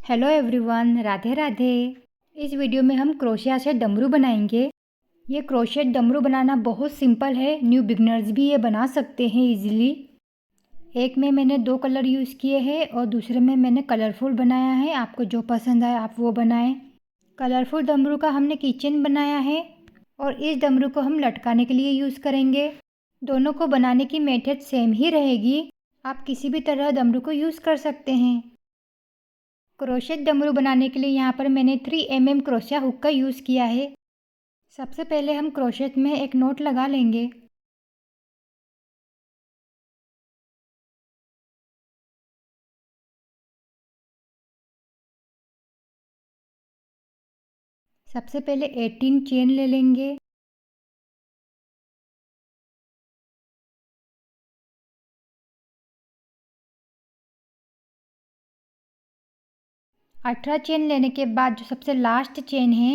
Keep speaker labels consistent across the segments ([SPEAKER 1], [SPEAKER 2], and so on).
[SPEAKER 1] Hello everyone, Radhe Radhe. इस video में हम क्रोशिया से डमरू बनाएंगे। ये क्रोशिया डमरू बनाना बहुत सिंपल है, न्यू बिगनर्स भी ये बना सकते हैं इजीली। एक में मैंने 2 कलर यूज़ किए हैं और दूसरे में मैंने कलरफुल बनाया है। आपको जो पसंद आए आप वो बनाएं। कलरफुल डमरू का हमने किचन बनाया है और इस डमरू को हम लटकाने के लिए यूज़ करेंगे। दोनों को बनाने की मेथड सेम ही रहेगी। आप किसी भी तरह डमरू को यूज़ कर सकते हैं। क्रोशेट डमरू बनाने के लिए यहाँ पर मैंने 3 mm क्रोशिया हुक का यूज़ किया है। सबसे पहले हम क्रोशेट में एक नोट लगा लेंगे। सबसे पहले 18 चेन ले लेंगे। अठारह चेन लेने के बाद जो सबसे लास्ट चेन है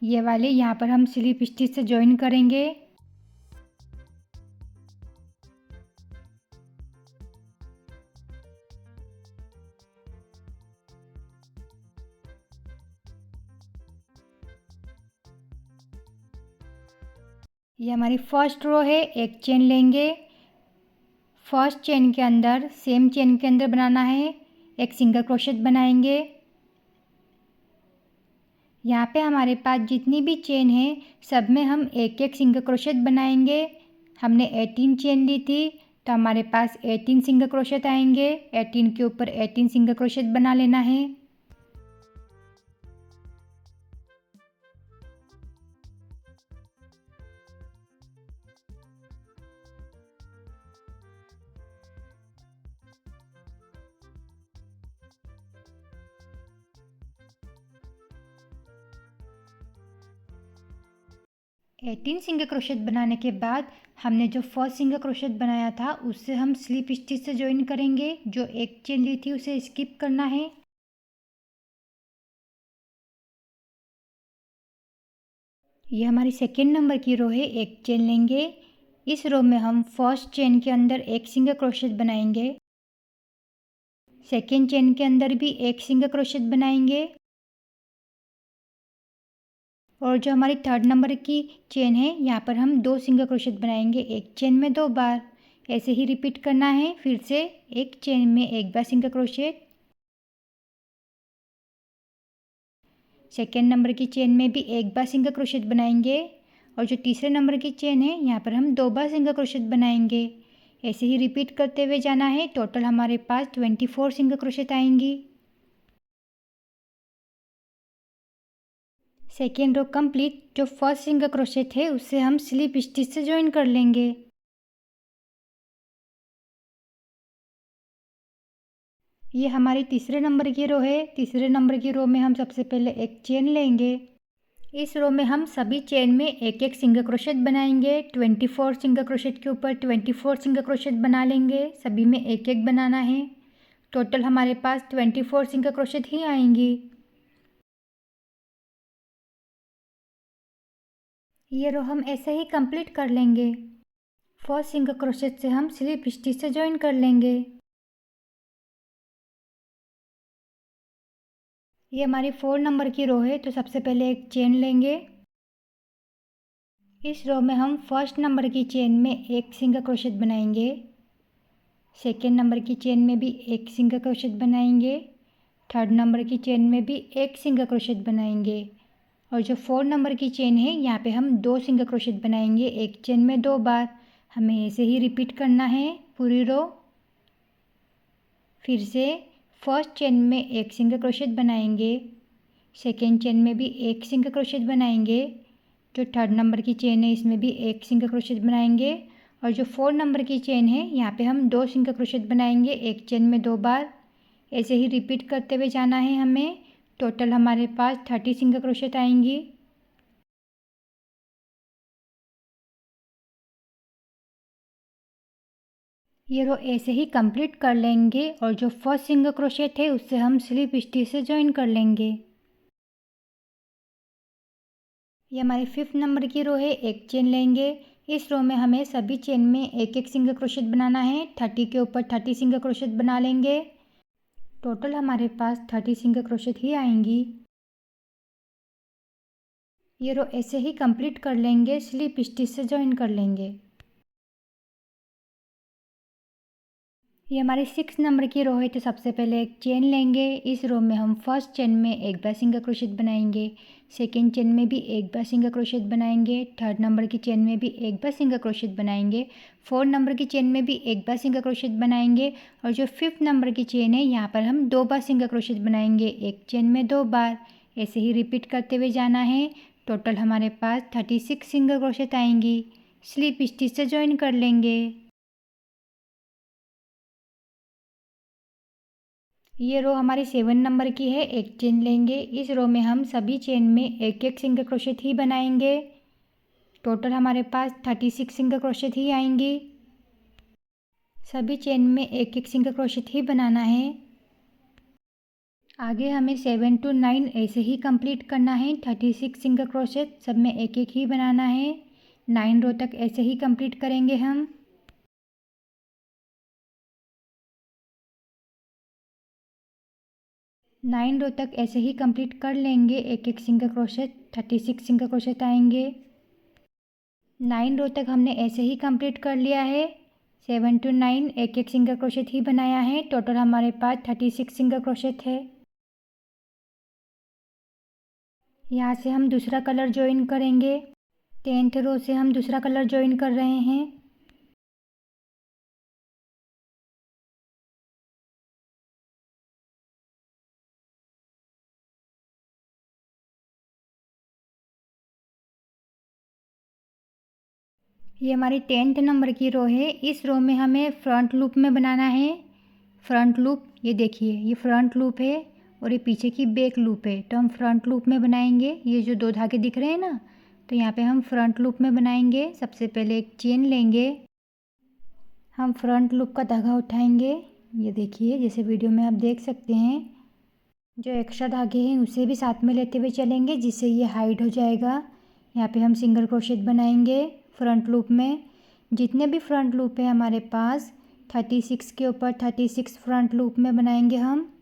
[SPEAKER 1] ये वाली, यहाँ पर हम स्लिप स्टिच से ज्वाइन करेंगे। ये हमारी फर्स्ट रो है। एक चेन लेंगे, फर्स्ट चेन के अंदर सेम चेन के अंदर बनाना है, एक सिंगल क्रोशेट बनाएंगे। यहाँ पे हमारे पास जितनी भी चेन है सब में हम एक एक सिंगल क्रोशेट बनाएंगे। हमने 18 चेन ली थी तो हमारे पास 18 सिंगल क्रोशेट आएंगे। 18 के ऊपर 18 सिंगल क्रोशेट बना लेना है। एटीन सिंगल क्रोशेट बनाने के बाद हमने जो फर्स्ट सिंगल क्रोशेट बनाया था उससे हम स्लिप स्टिच से ज्वाइन करेंगे। जो एक चेन ली थी उसे स्किप करना है। ये हमारी सेकेंड नंबर की रो है। एक चेन लेंगे, इस रो में हम फर्स्ट चेन के अंदर एक सिंगल क्रोशेट बनाएंगे, सेकेंड चेन के अंदर भी एक सिंगल क्रोशेट बनाएंगे और जो हमारी थर्ड नंबर की चेन है यहाँ पर हम 2 सिंगल क्रोशेट बनाएंगे, एक चेन में 2 बार। ऐसे ही रिपीट करना है। फिर से एक चेन में एक बार सिंगल क्रोशेट, सेकेंड नंबर की चेन में भी एक बार सिंगल क्रोशेट बनाएंगे और जो तीसरे नंबर की चेन है यहाँ पर हम 2 बार सिंगल क्रोशेट बनाएंगे। ऐसे ही रिपीट करते हुए जाना है। टोटल हमारे पास 24 सिंगल क्रोशेट आएंगी। Second row complete. जो फर्स्ट सिंगल क्रोशेट है उससे हम स्लिप स्टिच से ज्वाइन कर लेंगे। ये हमारी तीसरे नंबर की रो है। तीसरे नंबर की रो में हम सबसे पहले एक चेन लेंगे। इस रो में हम सभी चेन में एक एक सिंगल क्रोशेट बनाएंगे। 24 सिंगल क्रोशेट के ऊपर 24 सिंगल क्रोशेट बना लेंगे। सभी में एक एक बनाना है। टोटल हमारे पास 24 सिंगल क्रोशेट ही आएंगी। ये रो हम ऐसे ही कंप्लीट कर लेंगे। फर्स्ट सिंगल क्रोशेट से हम स्लिप स्टिच से ज्वाइन कर लेंगे। ये हमारी 4 नंबर की रो है तो सबसे पहले एक चेन लेंगे। इस रो में हम फर्स्ट नंबर की चेन में एक सिंगल क्रोशेट बनाएंगे, सेकेंड नंबर की चेन में भी एक सिंगल क्रोशेट बनाएंगे, थर्ड नंबर की चेन में भी एक सिंगल क्रोशेट बनाएंगे और जो 4 नंबर की चेन है यहाँ पे हम 2 सिंगल क्रोशेट बनाएंगे, एक चेन में 2 बार। हमें ऐसे ही रिपीट करना है पूरी रो। फिर से फर्स्ट चेन में एक सिंगल क्रोशेट बनाएंगे, सेकेंड चेन में भी एक सिंगल क्रोशेट बनाएंगे, जो थर्ड नंबर की चेन है इसमें भी एक सिंगल क्रोशेट बनाएंगे और जो 4 नंबर की चेन है यहाँ पे हम 2 सिंगल क्रोशेट बनाएंगे, एक चेन में 2 बार। ऐसे ही रिपीट करते हुए जाना है हमें। टोटल हमारे पास 30 सिंगल क्रोशेट आएंगी। ये रो ऐसे ही कंप्लीट कर लेंगे और जो फर्स्ट सिंगल क्रोशेट है उससे हम स्लिप स्टिच से ज्वाइन कर लेंगे। ये हमारी 5th नंबर की रो है। एक चेन लेंगे, इस रो में हमें सभी चेन में एक एक सिंगल क्रोशेट बनाना है। 30 के ऊपर 30 सिंगल क्रोशेट बना लेंगे। टोटल हमारे पास 30 सिंगल क्रोशेट ही आएंगी। ये रो ऐसे ही कंप्लीट कर लेंगे, स्लिप स्टिच से ज्वाइन कर लेंगे। ये हमारी 6 नंबर की रो है, तो सबसे पहले एक चेन लेंगे। इस रो में हम फर्स्ट चेन में एक बार सिंगल क्रोशेट बनाएंगे, सेकेंड चेन में भी एक बार सिंगल क्रोशेट बनाएंगे, थर्ड नंबर की चेन में भी एक बार सिंगल क्रोशेट बनाएंगे, फोर्थ नंबर की चेन में भी एक बार सिंगल क्रोशेट बनाएंगे, और जो फिफ्थ नंबर की चेन है यहाँ पर हम 2 बार सिंगल क्रोशेट बनाएंगे, एक चेन में 2 बार। ऐसे ही रिपीट करते हुए जाना है। टोटल हमारे पास 36 सिंगल क्रोशेट आएंगी। स्लिप स्टिच से ज्वाइन कर लेंगे। ये रो हमारी 7 नंबर की है। एक चेन लेंगे। इस रो में हम सभी चेन में एक एक सिंगल क्रोशेट ही बनाएंगे। टोटल हमारे पास 36 सिंगल क्रोशेट ही आएंगी। सभी चेन में एक एक सिंगल क्रोशेट ही बनाना है। आगे हमें 7 to 9 ऐसे ही कंप्लीट करना है। 36 सिंगल क्रोशेट सब में एक एक ही बनाना है। 9 रो तक ऐसे ही कंप्लीट करेंगे हम। 9 रो तक ऐसे ही कंप्लीट कर लेंगे, एक एक सिंगल क्रोशेट। 36 सिंगल क्रोशेट आएंगे। 9 रो तक हमने ऐसे ही कंप्लीट कर लिया है। 7 to 9 एक एक सिंगल क्रोशेट ही बनाया है। टोटल हमारे पास 36 सिंगल क्रोशेट है। यहाँ से हम दूसरा कलर ज्वाइन करेंगे। 10th रो से हम दूसरा कलर ज्वाइन कर रहे हैं। ये हमारी 10th नंबर की रो है। इस रो में हमें फ्रंट लूप में बनाना है। फ्रंट लूप ये देखिए, ये फ्रंट लूप है और ये पीछे की बैक लूप है, तो हम फ्रंट लूप में बनाएंगे। ये जो 2 धागे दिख रहे हैं ना, तो यहाँ पे हम फ्रंट लूप में बनाएंगे। सबसे पहले एक चेन लेंगे। हम फ्रंट लूप का धागा उठाएंगे। ये देखिए, जैसे वीडियो में आप देख सकते हैं। जो एक्स्ट्रा धागे हैं उसे भी साथ में लेते हुए चलेंगे, जिससे ये हाइड हो जाएगा। यहाँ पे हम सिंगल क्रोशेट बनाएंगे फ्रंट लूप में। जितने भी फ्रंट लूप है हमारे पास 36 के ऊपर 36 फ्रंट लूप में बनाएंगे हम।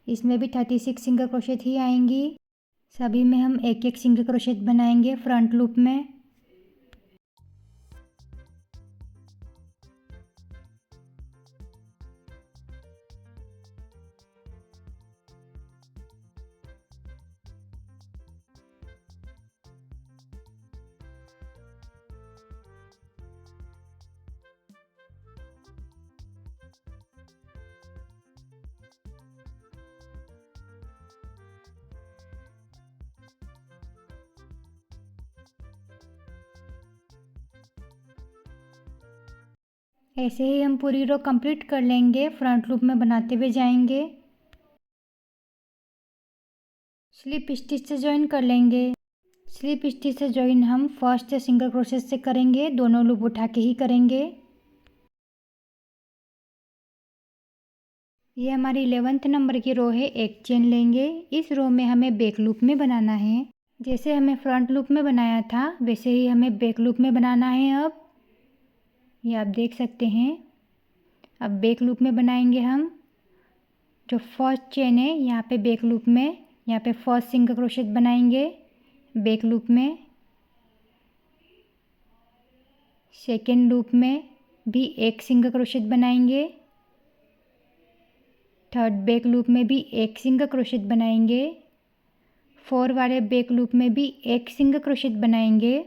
[SPEAKER 1] इसमें भी 36 सिंगल क्रोशेट ही आएंगी। सभी में हम एक एक सिंगल क्रोशेट बनाएंगे फ्रंट लूप में। ऐसे ही हम पूरी रो कंप्लीट कर लेंगे, फ्रंट लूप में बनाते हुए जाएंगे। स्लिप स्टिच से ज्वाइन कर लेंगे। स्लिप स्टिच से ज्वाइन हम फर्स्ट सिंगल क्रोशेट से करेंगे, दोनों लूप उठा के ही करेंगे। ये हमारी 11th नंबर की रो है। एक चेन लेंगे। इस रो में हमें बैक लूप में बनाना है। जैसे हमें फ्रंट लूप में बनाया था वैसे ही हमें बैक लूप में बनाना है। अब ये आप देख सकते हैं। अब बैक लूप में बनाएंगे हम। जो फर्स्ट चेन है यहाँ पे बैक लूप में, यहाँ पे फर्स्ट सिंगल क्रोशेट बनाएंगे बैक लूप में। सेकेंड लूप में भी एक सिंगल क्रोशेट बनाएंगे। थर्ड बैक लूप में भी एक सिंगल क्रोशेट बनाएंगे। फोर वाले बैक लूप में भी एक सिंगल क्रोशेट बनाएंगे।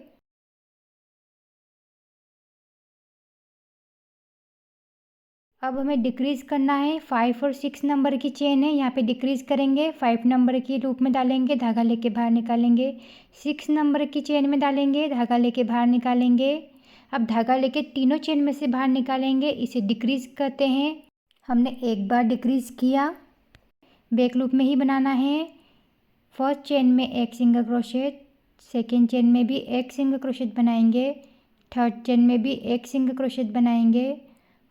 [SPEAKER 1] अब हमें डिक्रीज करना है। 5 और 6 नंबर की चेन है, यहाँ पे डिक्रीज करेंगे। 5 नंबर की लूप में डालेंगे, धागा लेके बाहर निकालेंगे। 6 नंबर की चेन में डालेंगे, धागा लेके बाहर निकालेंगे। अब धागा लेके तीनों चेन में से बाहर निकालेंगे। इसे डिक्रीज करते हैं। हमने एक बार डिक्रीज किया, बैक लूप में ही बनाना है। फर्स्ट चेन में एक सिंगल क्रोशेट, सेकेंड चेन में भी एक सिंगल क्रोशेट बनाएंगे, थर्ड चेन में भी एक सिंगल क्रोशेट बनाएंगे,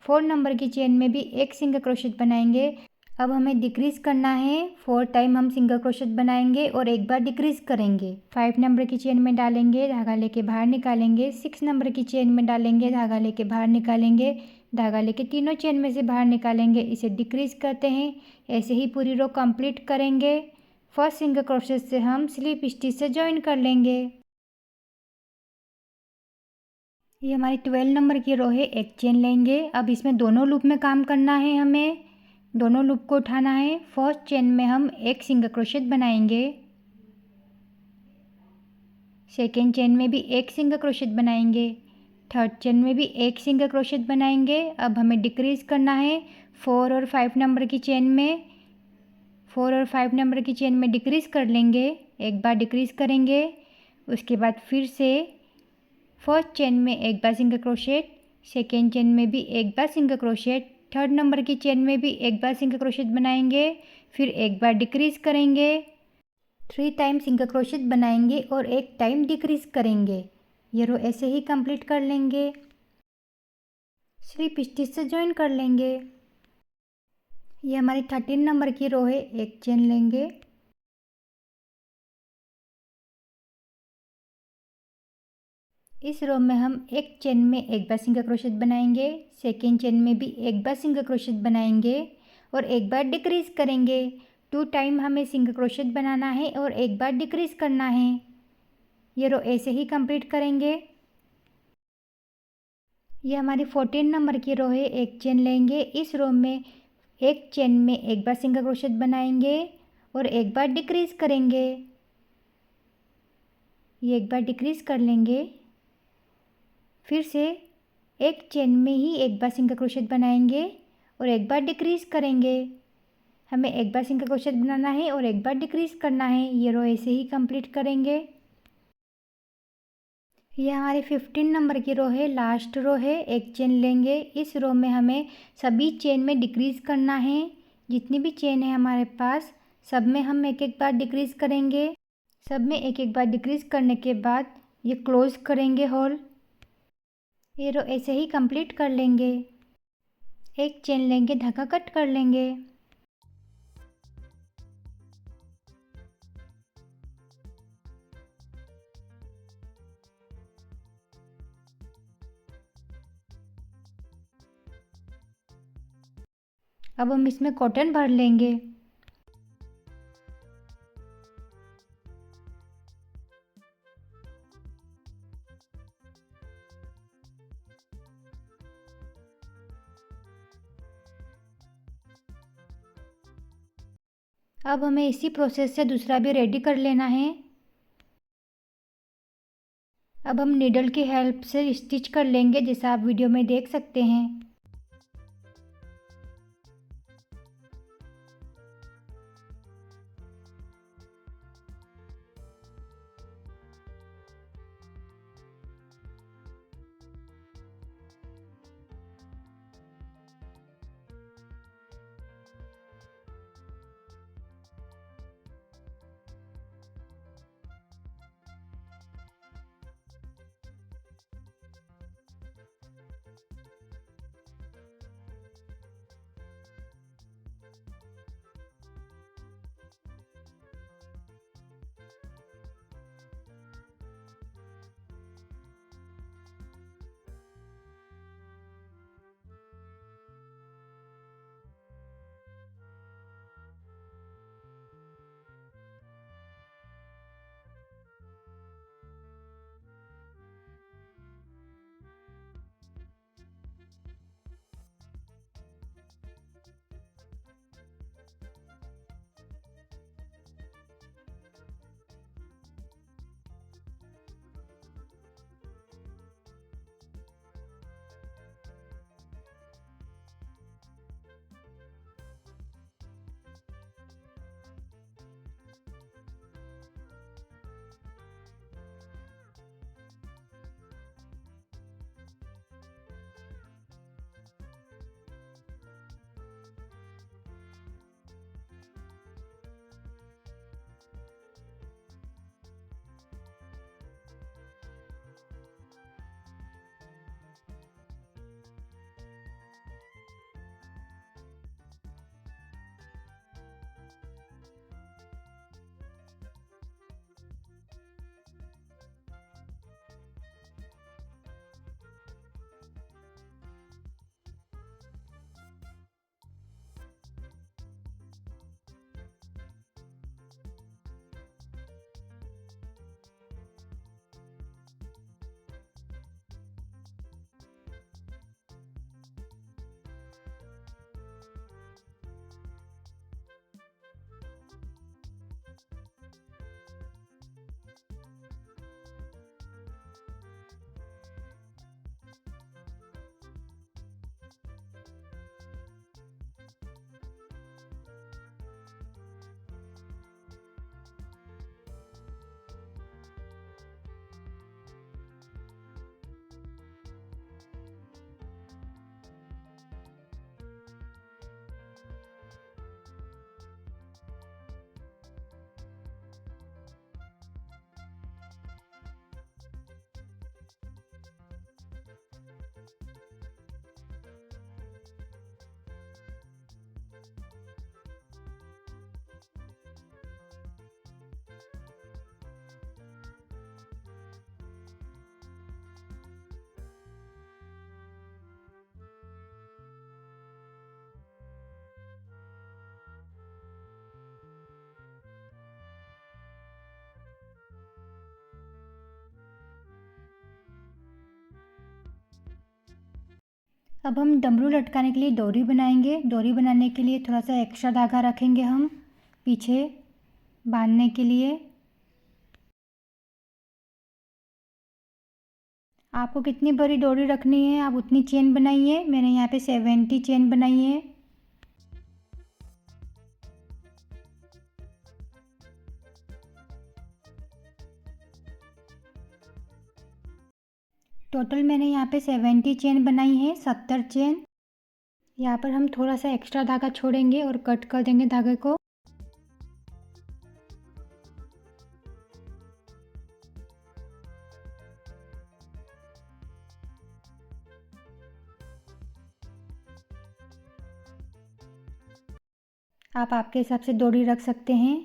[SPEAKER 1] 4 नंबर की चेन में भी एक सिंगल क्रोशेट बनाएंगे। अब हमें डिक्रीज करना है। 4 टाइम हम सिंगल क्रोशेट बनाएंगे और एक बार डिक्रीज करेंगे। 5 नंबर की चेन में डालेंगे, धागा लेके बाहर निकालेंगे। 6 नंबर की चेन में डालेंगे, धागा लेके बाहर निकालेंगे। धागा लेके तीनों चेन में से बाहर निकालेंगे, इसे डिक्रीज करते हैं। ऐसे ही पूरी रो कंप्लीट करेंगे। फर्स्ट सिंगल क्रोशेट से हम स्लिप स्टिच से ज्वाइन कर लेंगे। ये हमारी 12 नंबर की रो है। एक चेन लेंगे। अब इसमें दोनों लूप में काम करना है, हमें दोनों लूप को उठाना है। फर्स्ट चेन में हम एक सिंगल क्रोशेट बनाएंगे, सेकेंड चेन में भी एक सिंगल क्रोशेट बनाएंगे, थर्ड चेन में भी एक सिंगल क्रोशेट बनाएंगे। अब हमें डिक्रीज करना है 4 और 5 नंबर की चेन में। 4 और 5 नंबर की चेन में डिक्रीज कर लेंगे, एक बार डिक्रीज करेंगे। उसके बाद फिर से फर्स्ट चेन में एक बार सिंगल क्रोशेट, सेकेंड चेन में भी एक बार सिंगल क्रोशेट, थर्ड नंबर की चेन में भी एक बार सिंगल क्रोशेट बनाएंगे, फिर एक बार डिक्रीज करेंगे, 3 टाइम सिंगल क्रोशेट बनाएंगे और एक टाइम डिक्रीज करेंगे। ये रो ऐसे ही कंप्लीट कर लेंगे। स्लिप स्टिच से ज्वाइन कर लेंगे। ये हमारी 13 नंबर की रो है। एक चेन लेंगे, इस रो में हम एक चेन में एक बार सिंगल क्रोशेट बनाएंगे, सेकेंड चेन में भी एक बार सिंगल क्रोशेट बनाएंगे और एक बार डिक्रीज करेंगे। 2 टाइम हमें सिंगल क्रोशेट बनाना है और एक बार डिक्रीज करना है। ये रो ऐसे ही कंप्लीट करेंगे। ये हमारी 14 नंबर की रो है। एक चेन लेंगे, इस रो में एक चेन में एक बार सिंगल क्रोशेट बनाएंगे और एक बार डिक्रीज करेंगे। ये एक बार डिक्रीज कर लेंगे, फिर से एक चेन में ही एक बार सिंगल क्रोशेट बनाएंगे और एक बार डिक्रीज करेंगे। हमें एक बार सिंगल क्रोशेट बनाना है और एक बार डिक्रीज करना है। ये रो ऐसे ही कंप्लीट करेंगे। ये हमारी 15 नंबर की रो है, लास्ट रो है। एक चेन लेंगे, इस रो में हमें सभी चेन में डिक्रीज करना है। जितनी भी चेन है हमारे पास सब में हम एक एक बार डिक्रीज करेंगे। सब में एक एक बार डिक्रीज करने के बाद ये क्लोज करेंगे होल। ये रो ऐसे ही कंप्लीट कर लेंगे। एक चेन लेंगे, धागा कट कर लेंगे। अब हम इसमें कॉटन भर लेंगे। अब हमें इसी प्रोसेस से दूसरा भी रेडी कर लेना है। अब हम नीडल की हेल्प से स्टिच कर लेंगे, जैसा आप वीडियो में देख सकते हैं। अब हम डमरू लटकाने के लिए डोरी बनाएंगे। डोरी बनाने के लिए थोड़ा सा एक्स्ट्रा धागा रखेंगे हम पीछे बांधने के लिए। आपको कितनी बड़ी डोरी रखनी है आप उतनी चेन बनाइए। मैंने यहाँ पे 70 चेन बनाई है। टोटल मैंने यहाँ पे 70 चेन बनाई है, 70 चेन। यहाँ पर हम थोड़ा सा एक्स्ट्रा धागा छोड़ेंगे और कट कर देंगे धागे को। आप आपके हिसाब से डोरी रख सकते हैं,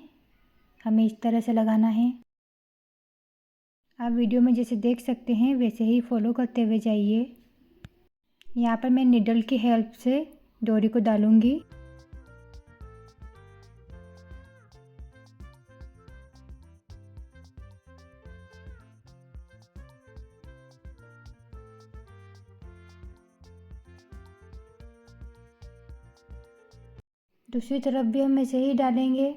[SPEAKER 1] हमें इस तरह से लगाना है। आप वीडियो में जैसे देख सकते हैं वैसे ही फॉलो करते हुए जाइए। यहाँ पर मैं निडल की हेल्प से डोरी को डालूँगी। दूसरी तरफ भी हम ऐसे ही डालेंगे।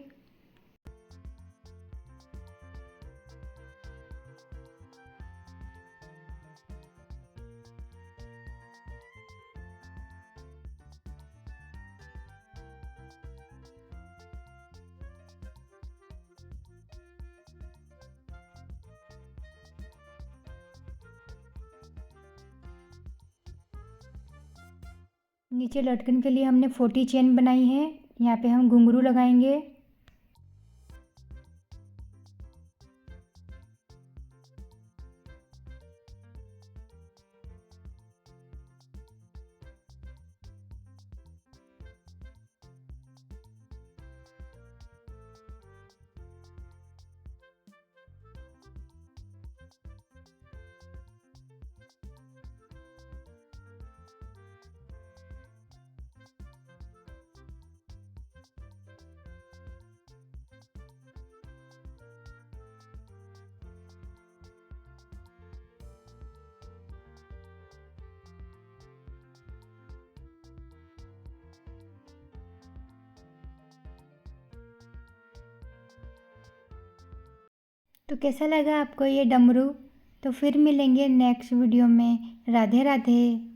[SPEAKER 1] नीचे लटकन के लिए हमने 40 चेन बनाई है। यहाँ पे हम घुंघरू लगाएंगे। तो कैसा लगा आपको ये डमरू? तो फिर मिलेंगे नेक्स्ट वीडियो में। राधे राधे।